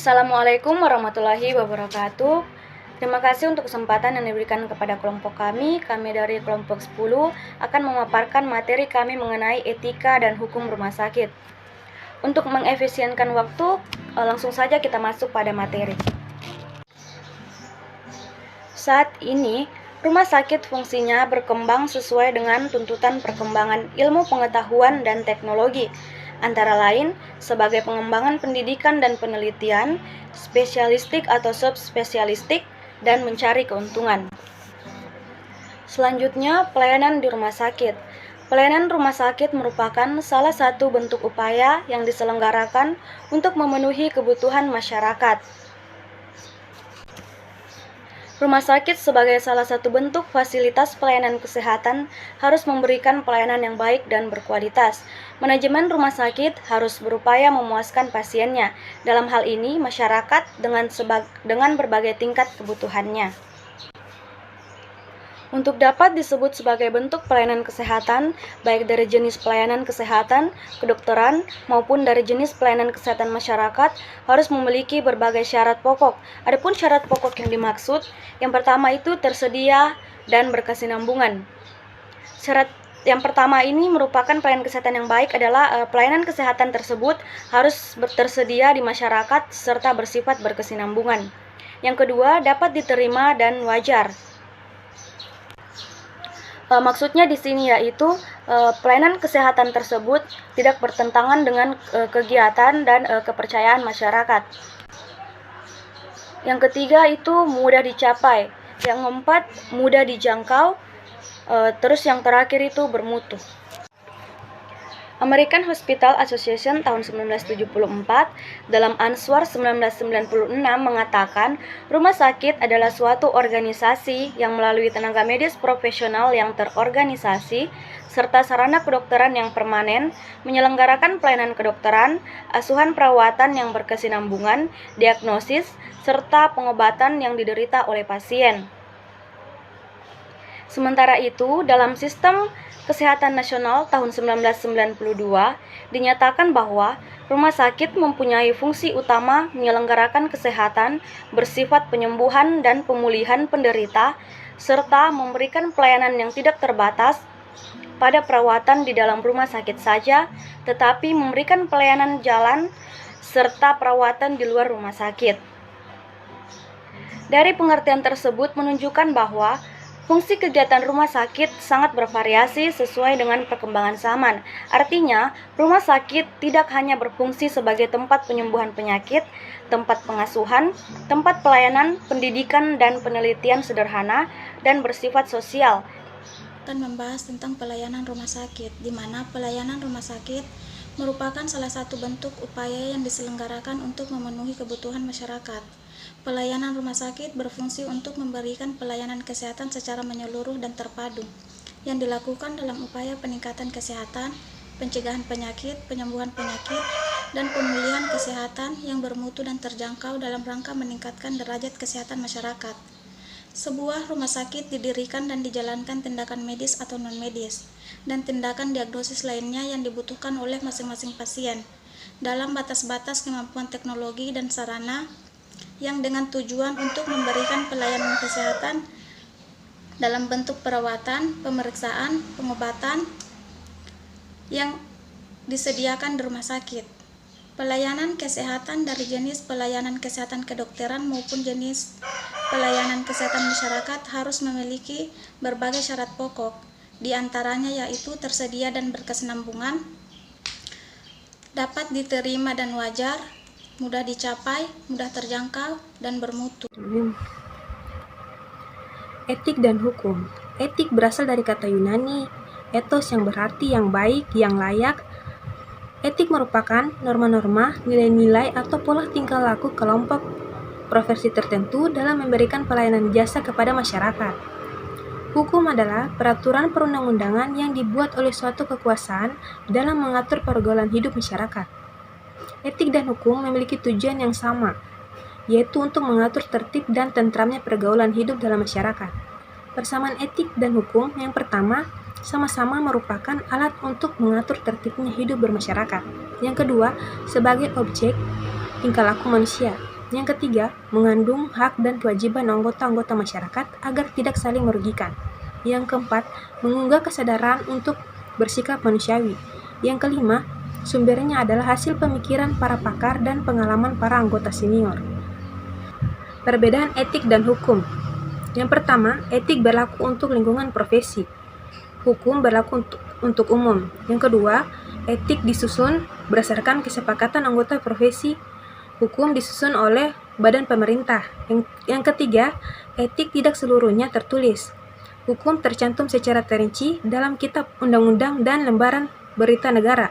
Assalamualaikum warahmatullahi wabarakatuh. Terima kasih untuk kesempatan yang diberikan kepada kelompok kami. Kami dari kelompok 10 akan memaparkan materi kami mengenai etika dan hukum rumah sakit. Untuk mengefisienkan waktu, langsung saja kita masuk pada materi. Saat ini, rumah sakit fungsinya berkembang sesuai dengan tuntutan perkembangan ilmu pengetahuan dan teknologi, antara lain sebagai pengembangan pendidikan dan penelitian, spesialistik atau subspesialistik, dan mencari keuntungan. Selanjutnya, pelayanan di rumah sakit. Pelayanan rumah sakit merupakan salah satu bentuk upaya yang diselenggarakan untuk memenuhi kebutuhan masyarakat. Rumah sakit sebagai salah satu bentuk fasilitas pelayanan kesehatan harus memberikan pelayanan yang baik dan berkualitas. Manajemen rumah sakit harus berupaya memuaskan pasiennya, dalam hal ini masyarakat dengan berbagai tingkat kebutuhannya. Untuk dapat disebut sebagai bentuk pelayanan kesehatan, baik dari jenis pelayanan kesehatan, kedokteran, maupun dari jenis pelayanan kesehatan masyarakat, harus memiliki berbagai syarat pokok. Adapun syarat pokok yang dimaksud, yang pertama itu tersedia dan berkesinambungan. Syarat yang pertama ini merupakan pelayanan kesehatan yang baik adalah pelayanan kesehatan tersebut harus tersedia di masyarakat serta bersifat berkesinambungan. Yang kedua, dapat diterima dan wajar. Maksudnya di sini yaitu pelayanan kesehatan tersebut tidak bertentangan dengan kegiatan dan kepercayaan masyarakat. Yang ketiga itu mudah dicapai. Yang keempat mudah dijangkau. Terus yang terakhir itu bermutu. American Hospital Association tahun 1974 dalam Answar 1996 mengatakan rumah sakit adalah suatu organisasi yang melalui tenaga medis profesional yang terorganisasi serta sarana kedokteran yang permanen menyelenggarakan pelayanan kedokteran, asuhan perawatan yang berkesinambungan, diagnosis, serta pengobatan yang diderita oleh pasien. Sementara itu, dalam sistem Kesehatan Nasional tahun 1992 dinyatakan bahwa rumah sakit mempunyai fungsi utama menyelenggarakan kesehatan bersifat penyembuhan dan pemulihan penderita serta memberikan pelayanan yang tidak terbatas pada perawatan di dalam rumah sakit saja, tetapi memberikan pelayanan jalan serta perawatan di luar rumah sakit. Dari pengertian tersebut menunjukkan bahwa fungsi kegiatan rumah sakit sangat bervariasi sesuai dengan perkembangan zaman. Artinya, rumah sakit tidak hanya berfungsi sebagai tempat penyembuhan penyakit, tempat pengasuhan, tempat pelayanan, pendidikan, dan penelitian sederhana dan bersifat sosial. Akan membahas tentang pelayanan rumah sakit, di mana pelayanan rumah sakit merupakan salah satu bentuk upaya yang diselenggarakan untuk memenuhi kebutuhan masyarakat. Pelayanan rumah sakit berfungsi untuk memberikan pelayanan kesehatan secara menyeluruh dan terpadu, yang dilakukan dalam upaya peningkatan kesehatan, pencegahan penyakit, penyembuhan penyakit, dan pemulihan kesehatan yang bermutu dan terjangkau dalam rangka meningkatkan derajat kesehatan masyarakat. Sebuah rumah sakit didirikan dan dijalankan tindakan medis atau non-medis, dan tindakan diagnosis lainnya yang dibutuhkan oleh masing-masing pasien, dalam batas-batas kemampuan teknologi dan sarana, yang dengan tujuan untuk memberikan pelayanan kesehatan dalam bentuk perawatan, pemeriksaan, pengobatan yang disediakan di rumah sakit. Pelayanan kesehatan dari jenis pelayanan kesehatan kedokteran maupun jenis pelayanan kesehatan masyarakat harus memiliki berbagai syarat pokok, di antaranya yaitu tersedia dan berkesinambungan, dapat diterima dan wajar, mudah dicapai, mudah terjangkau, dan bermutu. Etik dan hukum. Etik berasal dari kata Yunani, ethos yang berarti yang baik, yang layak. Etik merupakan norma-norma, nilai-nilai, atau pola tingkah laku kelompok profesi tertentu dalam memberikan pelayanan jasa kepada masyarakat. Hukum adalah peraturan perundang-undangan yang dibuat oleh suatu kekuasaan dalam mengatur pergaulan hidup masyarakat. Etik dan hukum memiliki tujuan yang sama, yaitu untuk mengatur tertib dan tentramnya pergaulan hidup dalam masyarakat. Persamaan etik dan hukum yang pertama sama-sama merupakan alat untuk mengatur tertibnya hidup bermasyarakat. Yang kedua, sebagai objek tingkah laku manusia. Yang ketiga, mengandung hak dan kewajiban anggota-anggota masyarakat agar tidak saling merugikan. Yang keempat, mengunggah kesadaran untuk bersikap manusiawi. Yang kelima, sumbernya adalah hasil pemikiran para pakar dan pengalaman para anggota senior. Perbedaan etik dan hukum. Yang pertama, etik berlaku untuk lingkungan profesi. Hukum berlaku untuk umum. Yang kedua, etik disusun berdasarkan kesepakatan anggota profesi. Hukum disusun oleh badan pemerintah. Yang ketiga, etik tidak seluruhnya tertulis. Hukum tercantum secara terinci dalam kitab undang-undang dan lembaran berita negara.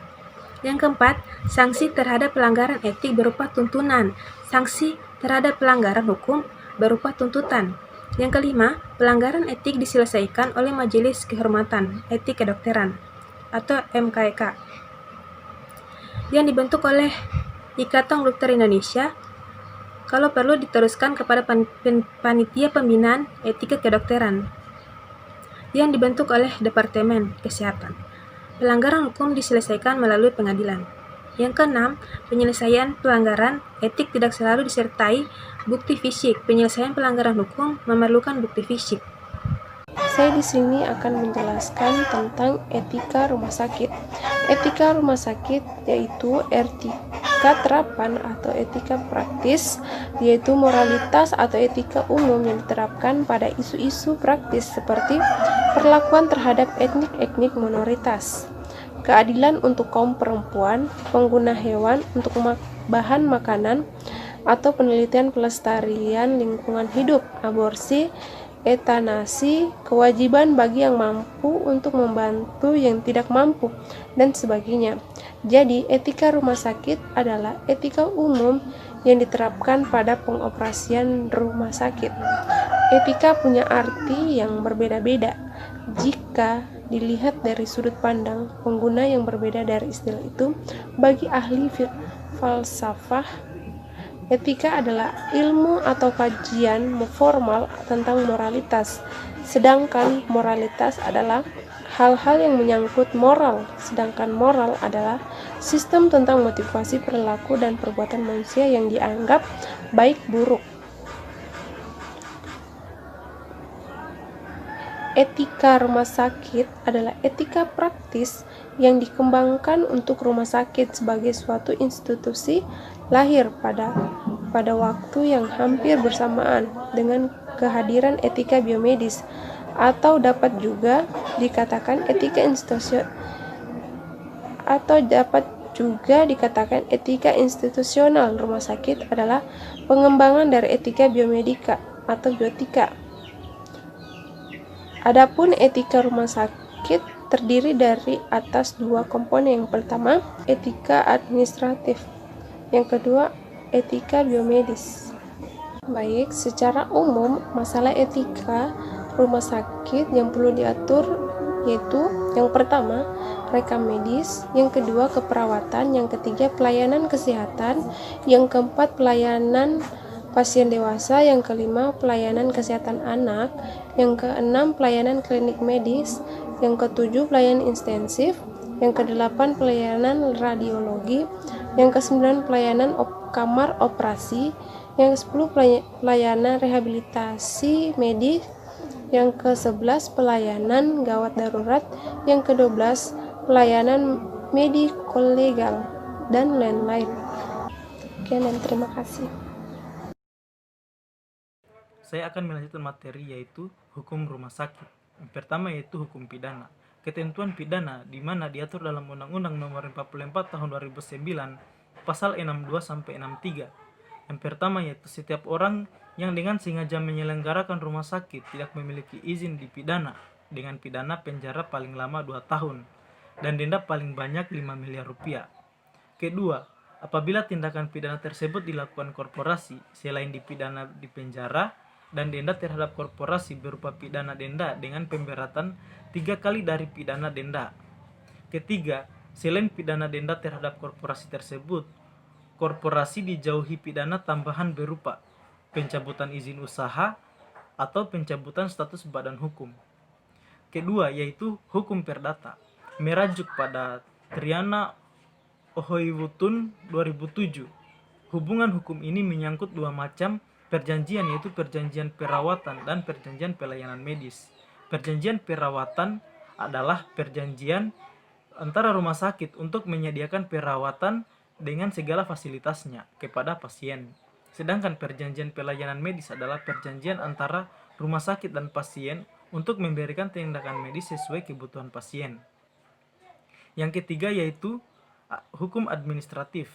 Yang keempat, sanksi terhadap pelanggaran etik berupa tuntunan. Sanksi terhadap pelanggaran hukum berupa tuntutan. Yang kelima, pelanggaran etik diselesaikan oleh Majelis Kehormatan Etik Kedokteran atau MKEK yang dibentuk oleh Ikatan Dokter Indonesia, kalau perlu diteruskan kepada Panitia Pembinaan Etika Kedokteran yang dibentuk oleh Departemen Kesehatan. Pelanggaran hukum diselesaikan melalui pengadilan. Yang keenam, penyelesaian pelanggaran etik tidak selalu disertai bukti fisik. Penyelesaian pelanggaran hukum memerlukan bukti fisik. Saya di sini akan menjelaskan tentang etika rumah sakit. Etika rumah sakit yaitu etika terapan atau etika praktis, yaitu moralitas atau etika umum yang diterapkan pada isu-isu praktis seperti perlakuan terhadap etnik-etnik minoritas, keadilan untuk kaum perempuan, pengguna hewan untuk bahan makanan, atau penelitian pelestarian lingkungan hidup, aborsi, eutanasi, kewajiban bagi yang mampu untuk membantu yang tidak mampu, dan sebagainya. Jadi, etika rumah sakit adalah etika umum yang diterapkan pada pengoperasian rumah sakit. Etika punya arti yang berbeda-beda jika dilihat dari sudut pandang pengguna yang berbeda dari istilah itu. Bagi ahli falsafah, etika adalah ilmu atau kajian formal tentang moralitas, sedangkan moralitas adalah hal-hal yang menyangkut moral, sedangkan moral adalah sistem tentang motivasi perilaku dan perbuatan manusia yang dianggap baik buruk. Etika rumah sakit adalah etika praktis yang dikembangkan untuk rumah sakit sebagai suatu institusi lahir pada waktu yang hampir bersamaan dengan kehadiran etika biomedis, atau dapat juga dikatakan etika institusional rumah sakit adalah pengembangan dari etika biomedika atau biotika. Adapun etika rumah sakit terdiri dari atas dua komponen. Yang pertama, etika administratif. Yang kedua, etika biomedis. Baik, secara umum, masalah etika rumah sakit yang perlu diatur yaitu yang pertama, rekam medis, yang kedua, keperawatan, yang ketiga, pelayanan kesehatan, yang keempat, pelayanan pasien dewasa, yang kelima, pelayanan kesehatan anak, yang keenam, pelayanan klinik medis, yang ketujuh, pelayanan intensif, yang kedelapan, pelayanan radiologi, yang kesembilan, pelayanan kamar operasi, yang ke-10, pelayanan rehabilitasi medis, yang ke-11, pelayanan gawat darurat, yang ke-12, pelayanan mediko legal, dan lain-lain. Sekian dan terima kasih. Saya akan melanjutkan materi yaitu hukum rumah sakit. Yang pertama yaitu hukum pidana. Ketentuan pidana di mana diatur dalam Undang-Undang Nomor 44 Tahun 2009 Pasal 62 sampai 63. Yang pertama yaitu setiap orang yang dengan sengaja menyelenggarakan rumah sakit tidak memiliki izin dipidana dengan pidana penjara paling lama 2 tahun dan denda paling banyak 5 miliar rupiah. Kedua, apabila tindakan pidana tersebut dilakukan korporasi, selain dipidana di penjara dan denda terhadap korporasi berupa pidana denda dengan pemberatan 3 kali dari pidana denda. Ketiga, selain pidana denda terhadap korporasi tersebut, korporasi dijauhi pidana tambahan berupa pencabutan izin usaha atau pencabutan status badan hukum. Kedua, yaitu hukum perdata, merujuk pada Triana Ohoiwutun 2007 Hubungan hukum ini menyangkut dua macam perjanjian, yaitu perjanjian perawatan dan perjanjian pelayanan medis. Perjanjian perawatan adalah perjanjian antara rumah sakit untuk menyediakan perawatan dengan segala fasilitasnya kepada pasien. Sedangkan perjanjian pelayanan medis adalah perjanjian antara rumah sakit dan pasien untuk memberikan tindakan medis sesuai kebutuhan pasien. Yang ketiga yaitu hukum administratif.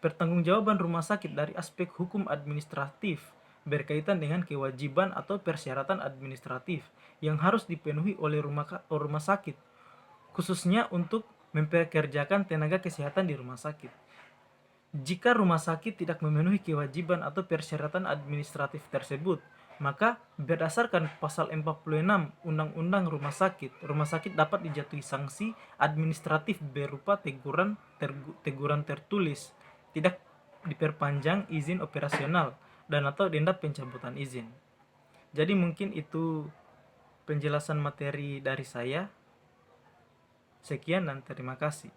Pertanggungjawaban rumah sakit dari aspek hukum administratif berkaitan dengan kewajiban atau persyaratan administratif yang harus dipenuhi oleh rumah sakit, khususnya untuk mempekerjakan tenaga kesehatan di rumah sakit. Jika rumah sakit tidak memenuhi kewajiban atau persyaratan administratif tersebut, maka berdasarkan pasal 46 Undang-Undang Rumah Sakit dapat dijatuhi sanksi administratif berupa teguran tertulis, tidak diperpanjang izin operasional, dan atau denda pencabutan izin. Jadi mungkin itu penjelasan materi dari saya. Sekian dan terima kasih.